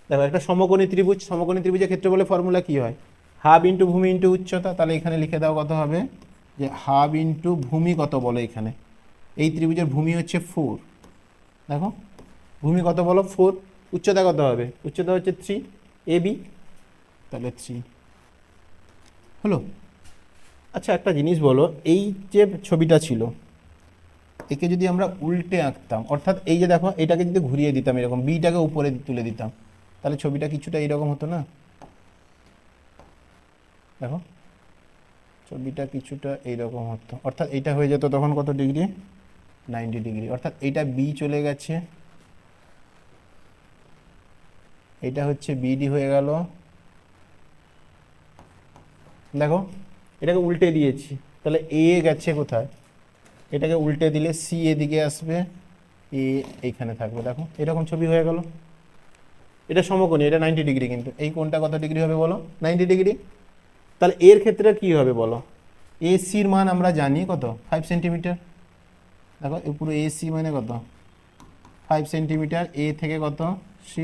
দেখো একটা সমকোণী ত্রিভুজ, সমকোণী ত্রিভুজের ক্ষেত্রফলের ফর্মুলা কি হয়, হাফ ইন্টু ভূমি ইন্টু উচ্চতা। তাহলে এখানে লিখে দাও কত হবে, যে হাফ ইন্টু ভূমি কত বলো, এখানে এই ত্রিভুজের ভূমি হচ্ছে 4, দেখো ভূমি কত বলো 4, উচ্চতা কত হবে, উচ্চতা হচ্ছে 3 AB, তাহলে 3 হলো। আচ্ছা একটা জিনিস বলো, এই যে ছবিটা ছিল একে যদি আমরা উল্টে আঁকতাম, অর্থাৎ এই যে দেখো এটাকে যদি ঘুরিয়ে দিতাম এরকম, বিটাকে উপরে তুলে দিতাম, তাহলে ছবিটা কিছুটা এইরকম হতো না, দেখো ছবিটা কিছুটা এইরকম হতো। অর্থাৎ এইটা হয়ে যেত তখন কত ডিগ্রি, 90 ডিগ্রি। অর্থাৎ এইটা বি চলে গেছে, এটা হচ্ছে বিডি হয়ে গেল। দেখো এটাকে উল্টে দিয়েছি, তাহলে এ গেছে কোথায়, এটাকে উল্টে দিলে সি এদিকে আসবে, এ এইখানে থাকবে। দেখো এরকম ছবি হয়ে গেল। এটা সমকোণী, এটা 90 ডিগ্রি, কিন্তু এই কোণটা কত ডিগ্রি হবে বলো, 90 ডিগ্রি। তাহলে এর ক্ষেত্রে কি হবে বলো, এসির মান আমরা জানি কত, 5 সেন্টিমিটার। দেখো এই পুরো এসি মানে কত, 5 সেন্টিমিটার। এ থেকে কত, সি।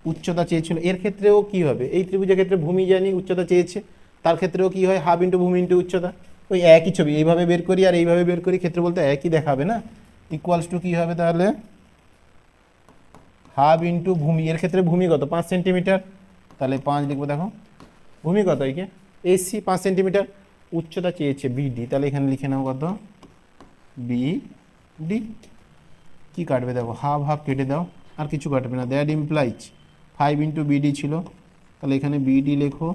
উচ্চতা চেয়েছিল, এর ক্ষেত্রেও কি হবে, এই ত্রিভুজের ক্ষেত্রে ভূমি জানি, উচ্চতা চেয়েছে, তার ক্ষেত্রেও কি হয়, হাফ ইন্টু ভূমি ইন্টু উচ্চতা। ওই একই ছবি, এইভাবে বের করি আর এইভাবে বের করি, ক্ষেত্র বলতে একই দেখাবে না। ইকুয়ালস টু কী হবে তাহলে, হাফ ইন্টু ভূমি, এর ক্ষেত্রে ভূমি কত 5 সেন্টিমিটার, তাহলে 5 লিখবো। দেখো ভূমি কত, একে এসি 5 সেন্টিমিটার, উচ্চতা চেয়েছে বিডি, তাহলে এখানে লিখে নাও কত, বিডি। কি কাটবে দেখো, হাফ হাফ কেটে দাও, আর কিছু কাটবে না। দ্যাট ইমপ্লাইজ 5 ইন্টু বিডি ছিল, তাহলে এখানে বিডি লেখো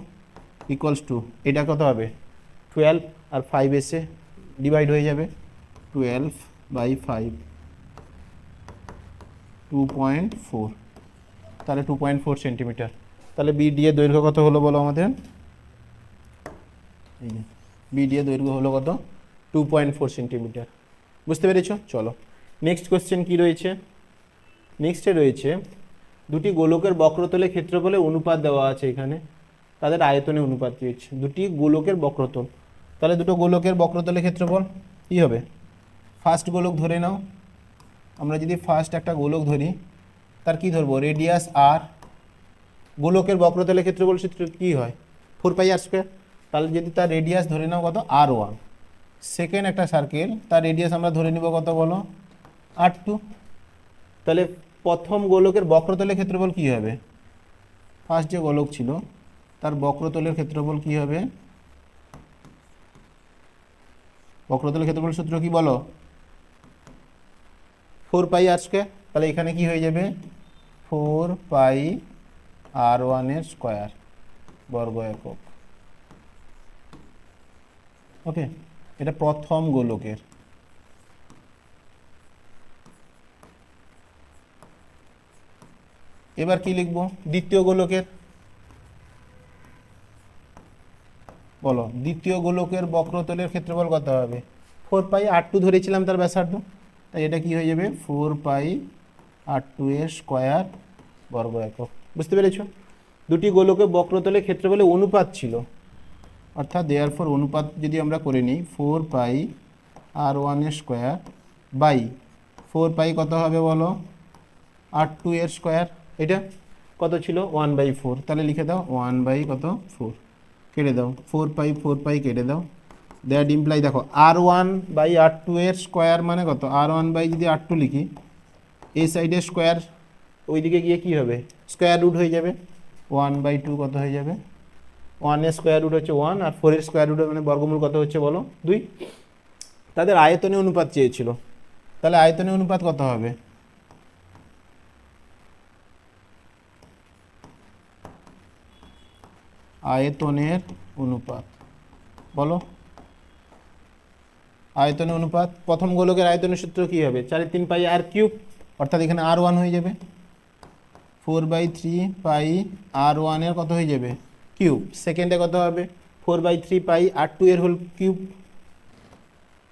ইকুয়ালস টু, এটা কত হবে 12, আর 5 এসে ডিভাইড হয়ে যাবে, 12/5, 2.4, তাহলে 2.4 সেন্টিমিটার। তাহলে বিডি এর দৈর্ঘ্য কত হলো বলো আমাদের, এই যে বিডি এর দৈর্ঘ্য হলো কত, 2.4 সেন্টিমিটার। বুঝতে পেরেছো? চলো নেক্সট কোশ্চেন কি রয়েছে, নেক্সটে রয়েছে দুটি গোলকের বক্রতলে ক্ষেত্রফলে অনুপাত দেওয়া আছে, এখানে তাদের আয়তনে অনুপাত রয়েছে। দুটি গোলকের বক্রতল, তাহলে দুটো গোলকের বক্রতলে ক্ষেত্রফল কী হবে, ফার্স্ট গোলক ধরে নাও। আমরা যদি ফার্স্ট একটা গোলক ধরি, তার কি ধরবো, রেডিয়াস আর। গোলকের বক্রতলে ক্ষেত্রফল সূত্র কী হয়, 4πr²। তাহলে যদি তার রেডিয়াস ধরে নাও কত, R1। সেকেন্ড একটা সার্কেল, তার রেডিয়াস আমরা ধরে নিব কত বলো, R2। তাহলে প্রথম গোলকের বক্রতলের ক্ষেত্রফল কী হবে, ফার্স্ট যে গোলক ছিল তার বক্রতলের ক্ষেত্রফল কী হবে, বক্রতলের ক্ষেত্রফল সূত্র কি বলো, 4πr²। তাহলে এখানে কি হয়ে যাবে, 4πr1 এর স্কোয়ার বর্গ একক। ওকে, এটা প্রথম গোলকের। এবার কি লিখবো, দ্বিতীয় গোলকের, বলো দ্বিতীয় গোলকের বক্রতলের ক্ষেত্রফল কত হবে, 4πr2 ধরেছিলাম তার ব্যাসার্ধ, তাই এটা কি হয়ে যাবে 4πr2 এর স্কোয়ার বর্গ একক। বুঝতে পেরেছো? দুটি গোলকের বক্রতলের ক্ষেত্রফলে অনুপাত ছিল, অর্থাৎ দেয়ারফর অনুপাত যদি আমরা করে নিই, 4πr1 এর স্কোয়ার বাই 4π কত হবে বলো, r2 এর স্কোয়ার। এটা কত ছিল 1/4, তাহলে লিখে দাও 1/4, কেটে দাও 4π কেটে দাও। দ্যাট ইমপ্লাই দেখো R1/r2 এর স্কোয়ার মানে কত, R1 যদি R2 লিখি, এই সাইডের স্কোয়ার ওইদিকে গিয়ে কি হবে, স্কোয়ার রুট হয়ে যাবে, 1/2 কত হয়ে যাবে, 1 এর স্কোয়ার রুট হচ্ছে 1, আর 4 এর স্কোয়ার রুট মানে বর্গমূল কত হচ্ছে বলো, 2। তাদের আয়তনে অনুপাত চেয়েছিল, তাহলে আয়তনে অনুপাত কত হবে, আয়তনের অনুপাত বলো, আয়তনের অনুপাত প্রথম গোলকের আয়তনের সূত্র কি হবে, 4/3πr3, অর্থাৎ এখানে R1 হয়ে যাবে, 4/3πr1 এর কত হয়ে যাবে কিউব। সেকেন্ডে কত হবে, 4/3πr2 এর হোল কিউব,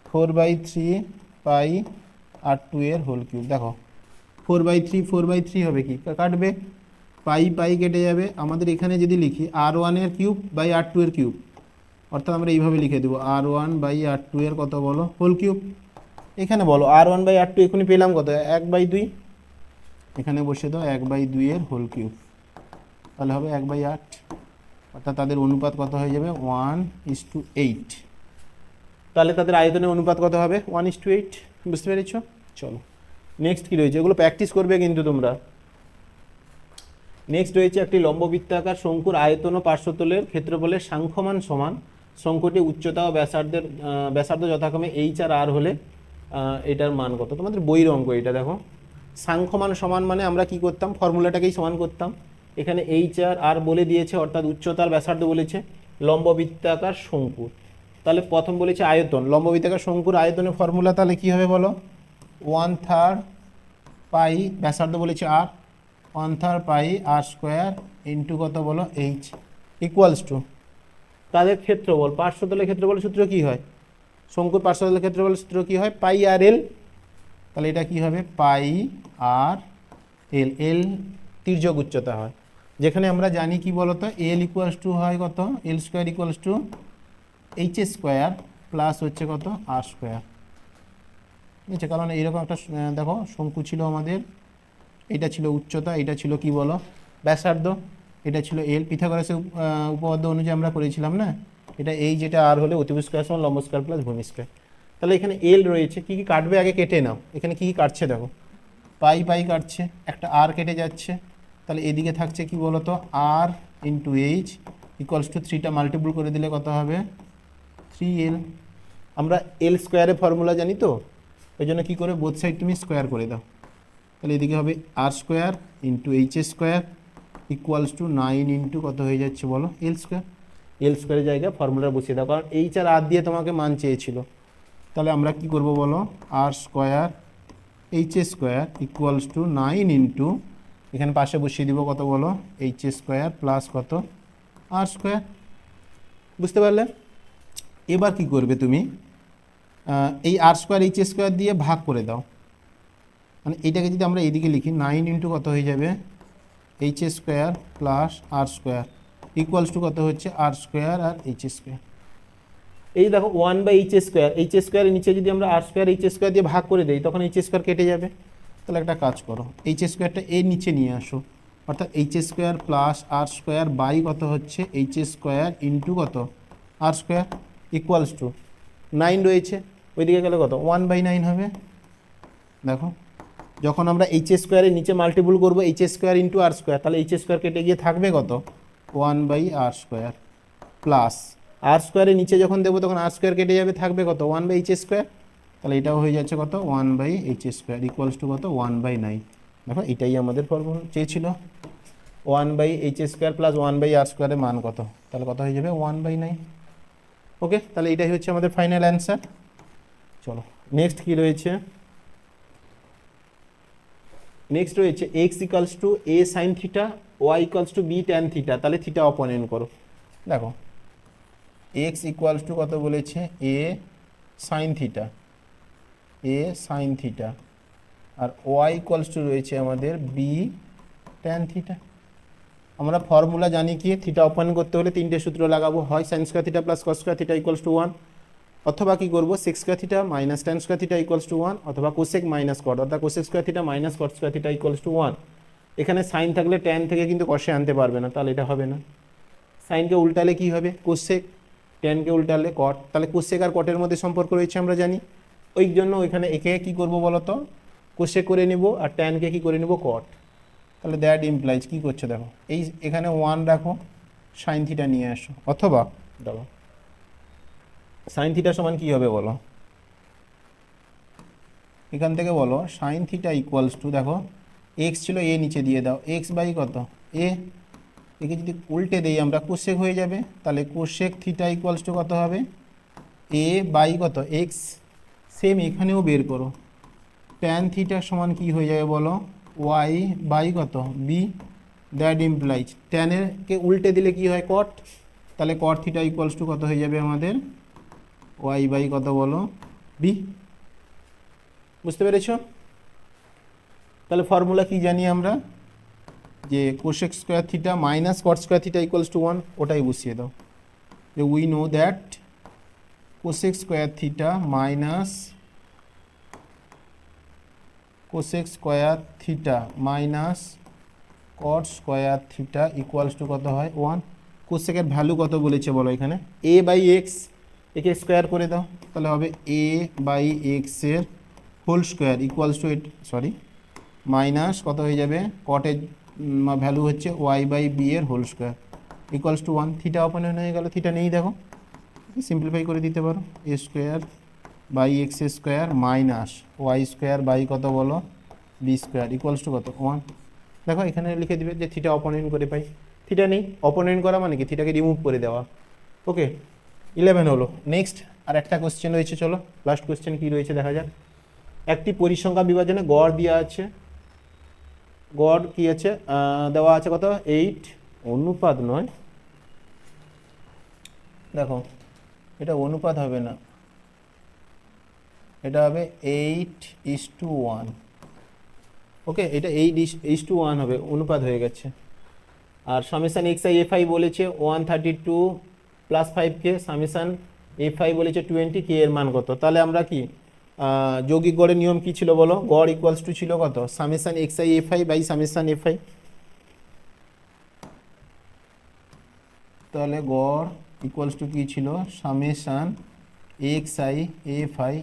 4/3πr2 এর হোল কিউব। দেখো 4/3 হবে কি, কাটবে, পাই পাই কেটে যাবে, আমাদের এখানে যদি লিখি R1 এর কিউব বাই R2 এর কিউব, অর্থাৎ আমরা এইভাবে লিখে দেবো R1 বাই R2 এর কত বলো হোল কিউব। এখানে বলো R1 বাই R2 এখনই পেলাম কত 1/2, এখানে বসে দাও 1/2 এর হোল কিউব, তাহলে হবে 1/8, অর্থাৎ তাদের অনুপাত কত হয়ে যাবে 1:8। তাহলে তাদের আয়তনের অনুপাত কত হবে 1:8, বুঝতে পেরেছ? চলো নেক্সট কি রয়েছে, এগুলো প্র্যাকটিস করবে কিন্তু তোমরা। নেক্সট রয়েছে একটি লম্ববৃত্তাকার শঙ্কুর আয়তন ও পার্শ্বতলের ক্ষেত্রফলের সাংখ্যমান সমান, শঙ্কুটি উচ্চতা ও ব্যাসার্ধ যথাক্রমে এইচ আর আর হলে এটার মান কত? তোমাদের বইয়ের অঙ্ক এটা দেখো। সাংখ্যমান সমান মানে আমরা কি করতাম, ফর্মুলাটাকেই সমান করতাম। এখানে এইচ আর আর বলে দিয়েছে, অর্থাৎ উচ্চতার ব্যাসার্ধ বলেছে, লম্ববৃত্তাকার শঙ্কুর। তাহলে প্রথম বলেছে আয়তন, লম্ববৃত্তাকার শঙ্কুর আয়তনের ফর্মুলা তাহলে কি হবে বলো, 1/3 পাই, ব্যাসার্ধ বলেছে আর, 1/3 পাই আর স্কোয়ার ইন্টু কত বলো এইচ, ইকুয়ালস টু তাদের ক্ষেত্রফল, পার্শ্বতলের ক্ষেত্রফলের সূত্র কি হয়, শঙ্কুর পার্শ্বতলের ক্ষেত্রফলের সূত্র কি হয়, পাই আর এল। তাহলে এটা কি হবে পাই আর এল, এল তির্যক উচ্চতা হয়, যেখানে আমরা জানি কি বলতো এল ইকুয়ালস টু হয় কত, L square equals to H square plus হচ্ছে কত আর স্কোয়ার। ঠিক আছে, কারণ এইরকম একটা দেখো শঙ্কু ছিল আমাদের, এটা ছিল উচ্চতা, এটা ছিল কি বলো ব্যাসার্ধ, এটা ছিল এল, পিথাগোরাসের উপপাদ্য অনুযায়ী আমরা করেছিলাম না, এটা এই যেটা আর হলে অতিভুজ স্কয়ার সমান লম্ব স্কয়ার প্লাস ভূমি স্কয়ার। তাহলে এখানে এল রয়েছে, কি কি কাটবে আগে কেটে নাও, এখানে কি কি কাটছে দেখো, পাই পাই কাটছে, একটা আর কেটে যাচ্ছে, তাহলে এদিকে থাকছে কি বলতো আর ইন্টু এইচ ইকুয়ালস টু 3টা মাল্টিপল করে দিলে কত হবে 3l। আমরা এল স্কোয়ারের ফর্মুলা জানি তো, ওই জন্য কী করে বোথ সাইড তুমি স্কোয়ার করে দাও, তাহলে এদিকে হবে R square into H square equals to 9 into কত হয়ে যাচ্ছে বলো এল স্কোয়ার। এল স্কোয়ারের জায়গায় ফর্মুলা বসিয়ে দাও, কারণ এইচ আর আর দিয়ে তোমাকে মান চেয়েছিল। তাহলে আমরা কি করব বলো R square H square equals to 9 into, এখানে পাশে বসিয়ে দিব কত বলো এইচ স্কোয়ার প্লাস কত আর স্কোয়ার। বুঝতে পারলে? এবার কি করবে তুমি, এই আর স্কোয়ার এইচ স্কোয়ার দিয়ে ভাগ করে দাও, মানে এইটাকে যদি আমরা এইদিকে লিখি 9 ইন্টু কত হয়ে যাবে H square plus R square equals to কত হচ্ছে আর স্কোয়ার আর এইচ স্কোয়ার। এই দেখো 1/এইচ স্কোয়ার, এইচ স্কোয়ারের নিচে যদি আমরা আর স্কোয়ার এইচ স্কোয়ার দিয়ে ভাগ করে দিই তখন এইচ স্কোয়ার কেটে যাবে। তাহলে একটা কাজ করো, এইচ স্কোয়ারটা এর নিচে নিয়ে আসো, অর্থাৎ H square plus R square by কত হচ্ছে এইচ স্কোয়ার ইন্টু কত আর স্কোয়ার ইকুয়ালস টু 9 রয়েছে, ওইদিকে গেলে কত 1/9 হবে। দেখো যখন আমরা এইচ স্কোয়ারের নিচে মাল্টিপুল করবো এইচ স্কোয়ার ইন্টু আর স্কোয়ার, তাহলে এইচ স্কোয়ার কেটে গিয়ে থাকবে কত 1/আর স্কোয়ার প্লাস আর স্কোয়ারের নিচে যখন দেবো তখন আর স্কোয়ার কেটে যাবে, থাকবে কত 1/এইচ স্কোয়ার, তাহলে এটাও হয়ে যাচ্ছে কত 1/এইচ স্কোয়ার ইকুয়ালস টু কত 1/9। দেখো এটাই আমাদের ফর্মুলা চেয়েছিল, 1/এইচ স্কোয়ার প্লাস 1/আর স্কোয়ারের মান কত, তাহলে কত হয়ে যাবে 1/9। ওকে, তাহলে এটাই হচ্ছে আমাদের ফাইনাল অ্যান্সার। চলো নেক্সট কি রয়েছে, নেক্সট রয়েছে X equals to A sine theta, Y equals to B tan theta. তাহলে থিটা অপনয়ন করো। দেখো এক্স ইকুয়ালস টু কত বলেছে A sine theta, A sine theta, আর ওয়াই ইকুয়ালস টু রয়েছে আমাদের বি ট্যান থিটা। আমরা ফর্মুলা জানি কি থিটা অপনয়ন করতে হলে 3টে সূত্র লাগাবো, হয় sine square theta plus cos square theta equals to 1, অথবা কি করবো sec square theta minus tan square theta equals to 1, অথবা কোসেক মাইনাস কট, অর্থাৎ cosec square theta minus cot square theta equals to 1। এখানে সাইন থাকলে tan থেকে কিন্তু কষে আনতে পারবে না, তাহলে এটা হবে না। সাইনকে উল্টালে কি হবে কোসেক, ট্যানকে উল্টালে কট, তাহলে কোসেক আর কটের মধ্যে সম্পর্ক রয়েছে আমরা জানি, ওই জন্য ওইখানে একে কি করব বলো তো কোসেক করে নেব আর ট্যানকে কি করে নেব কট। তাহলে দ্যাট ইমপ্লাইজ কি করছে দেখো এই এখানে 1 রাখো, সাইন থিটা নিয়ে আসো, অথবা দেখো সাইন থিটা সমান কি হবে বলো, এখান থেকে বলো সাইন থিটা ইকুয়ালস টু, দেখো এক্স ছিল এ নিচে দিয়ে দাও, এক্স বাই কত এ, একে যদি উল্টে দেই আমরা কোসেক হয়ে যাবে, তাহলে কোসেক থিটা ইকুয়ালস টু কত হবে এ বাই কত এক্স। সেম এখানেও বের করো, ট্যান থিটা সমান কি হয়ে যাবে বলো ওয়াই বাই কত বি, দ্যাট ইমপ্লাইজ ট্যানেরকে উল্টে দিলে কি হয় কট, তাহলে কট থিটা ইকুয়ালস টু কত হয়ে যাবে আমাদের ওয়াই বাই কত বলো বি। বুঝতে পেরেছ? তাহলে ফর্মুলা কি জানি আমরা, যে cosec square theta minus cot square theta equals to 1, ওটাই বসিয়ে দাও। যে we know that cosec square theta minus cosec square theta minus cot square theta equals to কত হয় 1। কোসেকের ভ্যালু কত বলেছে বলো এখানে, a বাই এক্স, একে স্কোয়ার করে দাও, তাহলে হবে a বাই এক্সের whole square equals to sorry minus কত হয়ে যাবে, কটের ভ্যালু হচ্ছে y বাই বি এর whole square equals to 1। Theta অপনয়ন হয়ে গেল, থিটা নেই দেখো, সিম্পলিফাই করে দিতে পারো, A square by X square minus Y square by কত বলো বি স্কোয়ার ইকুয়ালস টু কত 1। দেখো এখানে লিখে দিবে যে থিটা অপনয়ন করে পাই, থিটা নেই, অপনয়ন করা মানে কি থিটাকে রিমুভ করে দেওয়া। ওকে 11 হলো। নেক্সট আর একটা কোশ্চেন রয়েছে, চলো লাস্ট কোশ্চেন কি রয়েছে দেখা যাক। একটি পরিসংখ্যা বিভাজনে গড় দেওয়া আছে, গড় কি আছে দেওয়া আছে কত 8, অনুপাত নয়, দেখো এটা অনুপাত হবে না, এটা হবে 8:1। ওকে এটা 8:1 হবে, অনুপাত হয়ে গেছে। আর summation X I F I বলেছে 132 প্লাস 5কে, সামেশান এফ আই বলেছে 20, কে এর মান কত। তাহলে আমরা কি যৌগিক গড়ের নিয়ম কি ছিল বলো, গড় ইকুয়ালস টু ছিল কত summation X I F I by summation F I. তাহলে গড় ইকুয়ালস টু কি ছিল, summation X I F I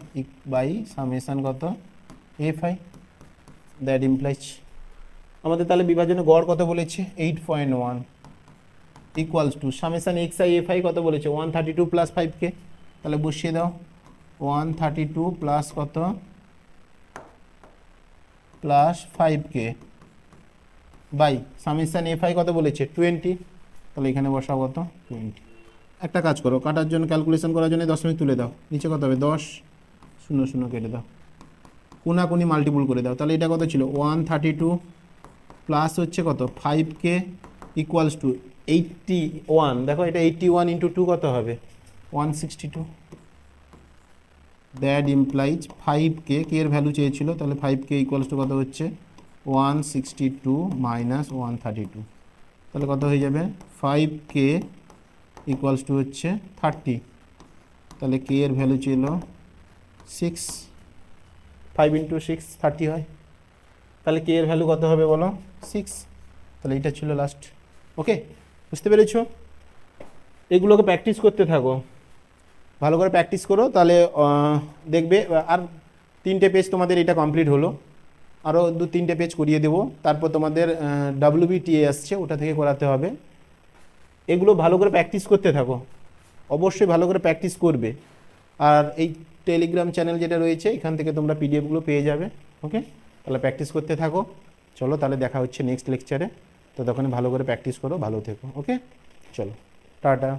by summation কত এফ আই। দ্যাট ইমপ্লাইজ আমাদের তাহলে বিভাজনে গড় কত বলেছে 8.1 equals to summation X I F I কত বলেছে 132 প্লাস 5কে, তাহলে বসিয়ে দাও 132 প্লাস কত প্লাস 5কে বাই সামেশান এফ আই কত বলেছে 20, তাহলে এখানে বসাও কত 20। একটা কাজ করো, কাটার জন্য ক্যালকুলেশন করার জন্য দশমিক তুলে দাও, নিচে কত হবে 10, 0 0 কেটে দাও, কোনাকুনি মাল্টিপুল করে দাও। তাহলে এটা কত ছিল 132 প্লাস হচ্ছে কত 5কে ইকুয়ালস টু 81। দেখো এটা 81 ইন্টু 2 কত হবে 162। দ্যাট ইমপ্লাইজ 5কে, কে এর ভ্যালু চেয়েছিল, তাহলে 5কে ইকুয়ালস টু কত হচ্ছে 162 মাইনাস 132, তাহলে কত হয়ে যাবে 5কে ইকুয়ালস টু হচ্ছে 30, তাহলে কে এর ভ্যালু ছিল 6, 5 ইন্টু 6 30 হয়, তাহলে কে এর ভ্যালু কত হবে বলো 6। তাহলে এটা ছিল লাস্ট। ওকে বুঝতে পেরেছো, এগুলোকে প্র্যাকটিস করতে থাকো, ভালো করে প্র্যাকটিস করো, তাহলে দেখবে। আর 3টে পেজ তোমাদের এটা কমপ্লিট হলো, আরও 2-3টে পেজ করিয়ে দেবো, তারপর তোমাদের WBTA আসছে, ওটা থেকে করাতে হবে। এগুলো ভালো করে প্র্যাকটিস করতে থাকো, অবশ্যই ভালো করে প্র্যাকটিস করবে। আর এই টেলিগ্রাম চ্যানেল যেটা রয়েছে এখান থেকে তোমরা পিডিএফগুলো পেয়ে যাবে। ওকে তাহলে প্র্যাকটিস করতে থাকো, চলো তাহলে দেখা হচ্ছে নেক্সট লেকচারে, তো তখন ভালো করে প্র্যাকটিস করো, ভালো থেকো। ওকে চলো টাটা।